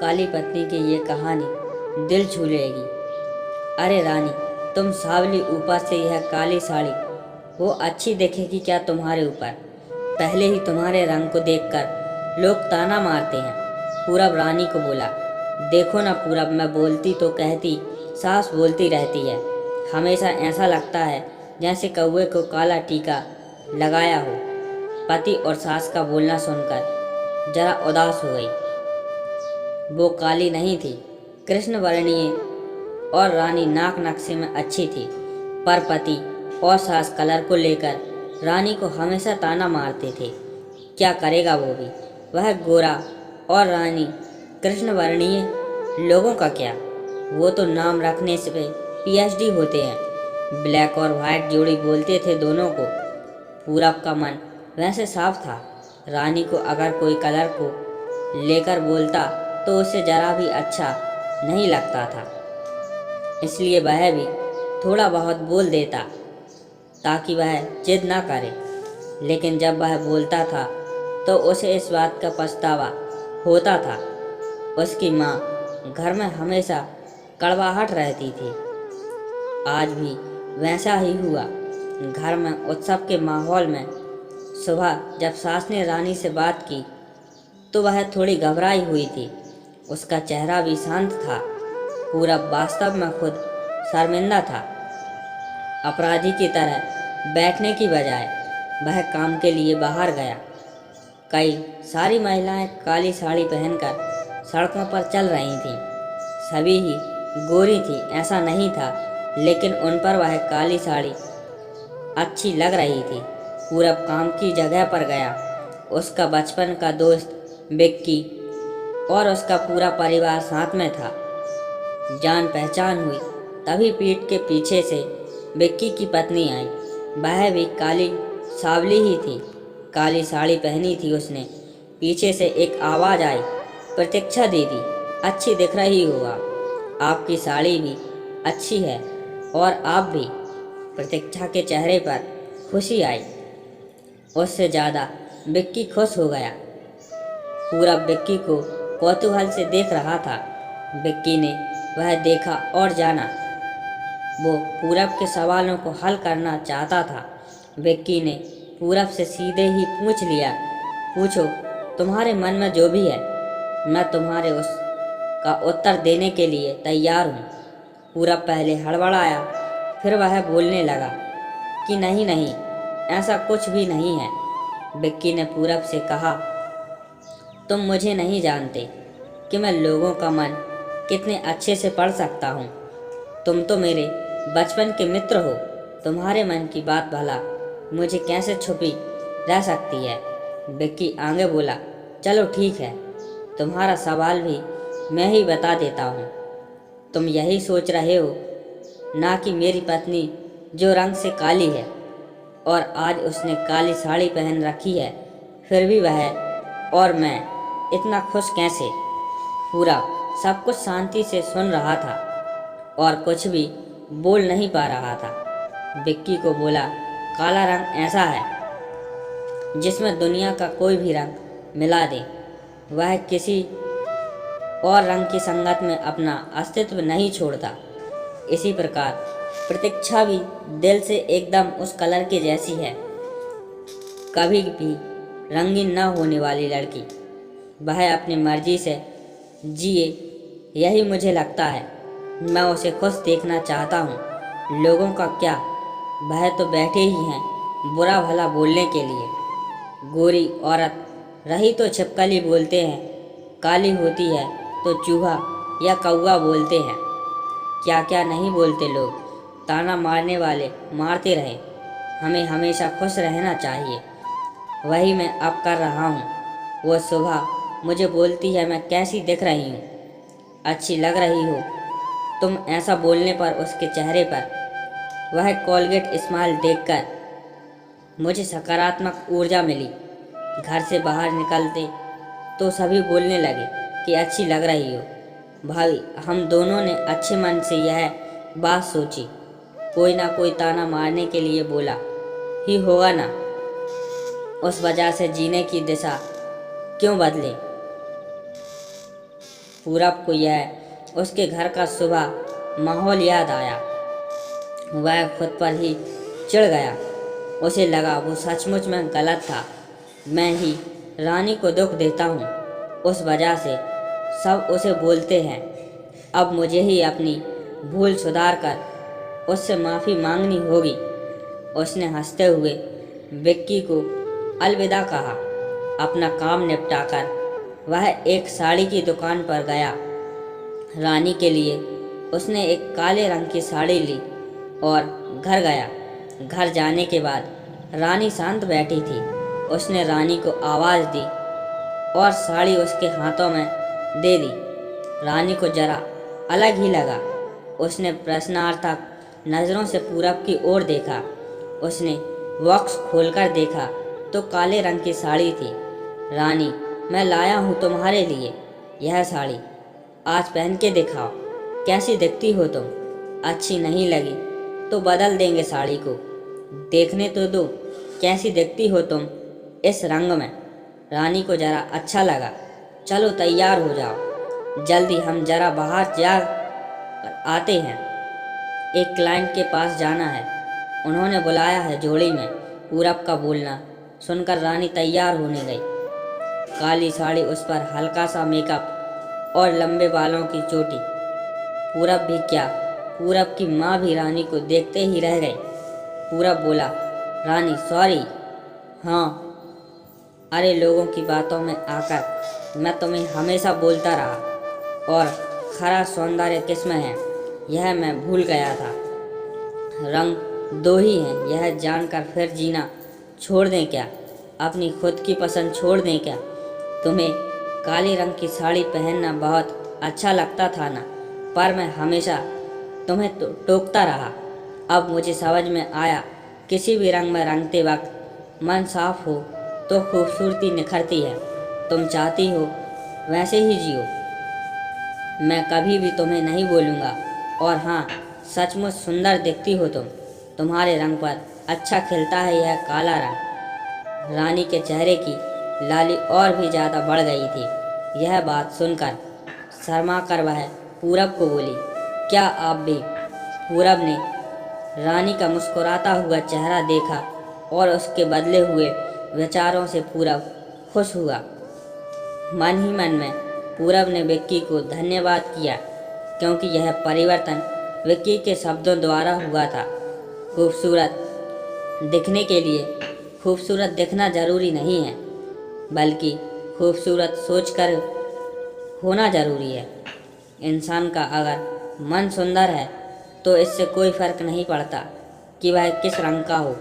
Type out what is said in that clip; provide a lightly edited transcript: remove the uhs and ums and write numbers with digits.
काली पत्नी की ये कहानी दिल छू लेगी। अरे रानी, तुम सावली, ऊपर से यह काली साड़ी वो अच्छी दिखेगी क्या तुम्हारे ऊपर? पहले ही तुम्हारे रंग को देखकर लोग ताना मारते हैं। पूरब रानी को बोला, देखो ना पूरब, मैं बोलती तो कहती, सास बोलती रहती है। हमेशा ऐसा लगता है जैसे कौवे को काला टीका लगाया हो। पति और सास का बोलना सुनकर जरा उदास हो गई। वो काली नहीं थी, कृष्ण वर्णीय और रानी नाक नक्शे में अच्छी थी, पर पति और सास कलर को लेकर रानी को हमेशा ताना मारते थे। क्या करेगा वो भी, वह गोरा और रानी कृष्ण वर्णीय। लोगों का क्या, वो तो नाम रखने से पीएचडी होते हैं। ब्लैक और वाइट जोड़ी बोलते थे दोनों को। पूरब का मन वैसे साफ था। रानी को अगर कोई कलर को लेकर बोलता तो उसे जरा भी अच्छा नहीं लगता था, इसलिए वह भी थोड़ा बहुत बोल देता ताकि वह जिद ना करे। लेकिन जब वह बोलता था तो उसे इस बात का पछतावा होता था। उसकी माँ घर में हमेशा कड़वाहट रहती थी। आज भी वैसा ही हुआ। घर में उत्सव के माहौल में सुबह जब सास ने रानी से बात की तो वह थोड़ी घबराई हुई थी। उसका चेहरा भी शांत था। पूरब वास्तव में खुद शर्मिंदा था। अपराधी की तरह बैठने की बजाय वह काम के लिए बाहर गया। कई सारी महिलाएं काली साड़ी पहनकर सड़कों पर चल रही थीं। सभी ही गोरी थी ऐसा नहीं था, लेकिन उन पर वह काली साड़ी अच्छी लग रही थी। पूरब काम की जगह पर गया। उसका बचपन का दोस्त विक्की और उसका पूरा परिवार साथ में था। जान पहचान हुई तभी पीठ के पीछे से विक्की की पत्नी आई। वह भी काली सावली ही थी, काली साड़ी पहनी थी उसने। पीछे से एक आवाज़ आई, प्रतीक्षा दीदी, अच्छी दिख रही हो आपकी साड़ी भी अच्छी है और आप भी। प्रतीक्षा के चेहरे पर खुशी आई। उससे ज़्यादा विक्की खुश हो गया। पूरब विक्की को कौतूहल से देख रहा था। विक्की ने वह देखा और जाना। वो पूरब के सवालों को हल करना चाहता था। विक्की ने पूरब से सीधे ही पूछ लिया, पूछो, तुम्हारे मन में जो भी है, मैं तुम्हारे उसका उत्तर देने के लिए तैयार हूँ। पूरब पहले हड़बड़ाया, फिर वह बोलने लगा कि नहीं नहीं, ऐसा कुछ भी नहीं है। विक्की ने पूरब से कहा, तुम मुझे नहीं जानते कि मैं लोगों का मन कितने अच्छे से पढ़ सकता हूँ। तुम तो मेरे बचपन के मित्र हो। तुम्हारे मन की बात भला मुझे कैसे छुपी रह सकती है? विक्की आगे बोला, चलो ठीक है, तुम्हारा सवाल भी मैं ही बता देता हूँ। तुम यही सोच रहे हो ना कि मेरी पत्नी जो रंग से काली है और आज उसने काली साड़ी पहन रखी है, फिर भी वह और मैं इतना खुश कैसे? पूरा सब कुछ शांति से सुन रहा था और कुछ भी बोल नहीं पा रहा था। विक्की को बोला, काला रंग ऐसा है जिसमें दुनिया का कोई भी रंग मिला दे, वह किसी और रंग की संगत में अपना अस्तित्व नहीं छोड़ता। इसी प्रकार प्रतीक्षा भी दिल से एकदम उस कलर की जैसी है, कभी भी रंगीन न होने वाली लड़की। वह अपनी मर्जी से जिए, यही मुझे लगता है। मैं उसे खुश देखना चाहता हूँ। लोगों का क्या, वह तो बैठे ही हैं बुरा भला बोलने के लिए। गोरी औरत रही तो छिपकली बोलते हैं, काली होती है तो चूहा या कौवा बोलते हैं। क्या क्या नहीं बोलते लोग। ताना मारने वाले मारते रहे, हमें हमेशा खुश रहना चाहिए। वही मैं अब कर रहा हूँ। वो सुबह मुझे बोलती है, मैं कैसी दिख रही हूँ, अच्छी लग रही हो तुम। ऐसा बोलने पर उसके चेहरे पर वह कोलगेट स्माइल देखकर मुझे सकारात्मक ऊर्जा मिली। घर से बाहर निकलते तो सभी बोलने लगे कि अच्छी लग रही हो। भाई, हम दोनों ने अच्छे मन से यह बात सोची। कोई ना कोई ताना मारने के लिए बोला ही होगा ना, उस वजह से जीने की दिशा क्यों बदले? पूरब को यह उसके घर का सुबह माहौल याद आया। वह खुद पर ही चिढ़ गया। उसे लगा वो सचमुच में गलत था। मैं ही रानी को दुख देता हूँ, उस वजह से सब उसे बोलते हैं। अब मुझे ही अपनी भूल सुधार कर उससे माफ़ी मांगनी होगी। उसने हंसते हुए विक्की को अलविदा कहा। अपना काम निपटाकर वह एक साड़ी की दुकान पर गया। रानी के लिए उसने एक काले रंग की साड़ी ली और घर गया। घर जाने के बाद रानी शांत बैठी थी। उसने रानी को आवाज़ दी और साड़ी उसके हाथों में दे दी। रानी को जरा अलग ही लगा। उसने प्रश्नार्थक नज़रों से पूरब की ओर देखा। उसने बॉक्स खोलकर देखा तो काले रंग की साड़ी थी। रानी, मैं लाया हूँ तुम्हारे लिए यह साड़ी, आज पहन के दिखाओ, कैसी दिखती हो तुम। अच्छी नहीं लगी तो बदल देंगे साड़ी को, देखने तो दो कैसी दिखती हो तुम इस रंग में। रानी को जरा अच्छा लगा। चलो तैयार हो जाओ, जल्दी हम जरा बाहर जा आते हैं, एक क्लाइंट के पास जाना है, उन्होंने बुलाया है जोड़ी में। पूरब का बोलना सुनकर रानी तैयार होने गई। काली साड़ी, उस पर हल्का सा मेकअप और लंबे बालों की चोटी। पूरब भी क्या, पूरब की माँ भी रानी को देखते ही रह गई। पूरब बोला, रानी सॉरी। हाँ, अरे लोगों की बातों में आकर मैं तुम्हें हमेशा बोलता रहा और खरा सौंदर्य किसमें है यह मैं भूल गया था। रंग दो ही हैं, यह जानकर फिर जीना छोड़ दें क्या, अपनी खुद की पसंद छोड़ दें क्या। तुम्हें काले रंग की साड़ी पहनना बहुत अच्छा लगता था ना, पर मैं हमेशा तुम्हें टोकता रहा। अब मुझे समझ में आया, किसी भी रंग में रंगते वक्त मन साफ हो तो खूबसूरती निखरती है। तुम चाहती हो वैसे ही जियो, मैं कभी भी तुम्हें नहीं बोलूँगा। और हाँ, सचमुच सुंदर दिखती हो तुम, तुम्हारे रंग पर अच्छा खिलता है यह काला रंग। रानी के चेहरे की लाली और भी ज़्यादा बढ़ गई थी। यह बात सुनकर शर्मा कर वह पूरब को बोली, क्या आप भी। पूरब ने रानी का मुस्कुराता हुआ चेहरा देखा और उसके बदले हुए विचारों से पूरब खुश हुआ। मन ही मन में पूरब ने विक्की को धन्यवाद किया, क्योंकि यह परिवर्तन विक्की के शब्दों द्वारा हुआ था। खूबसूरत दिखने के लिए खूबसूरत दिखना जरूरी नहीं है, बल्कि खूबसूरत सोचकर होना जरूरी है। इंसान का अगर मन सुंदर है तो इससे कोई फर्क नहीं पड़ता कि वह किस रंग का हो।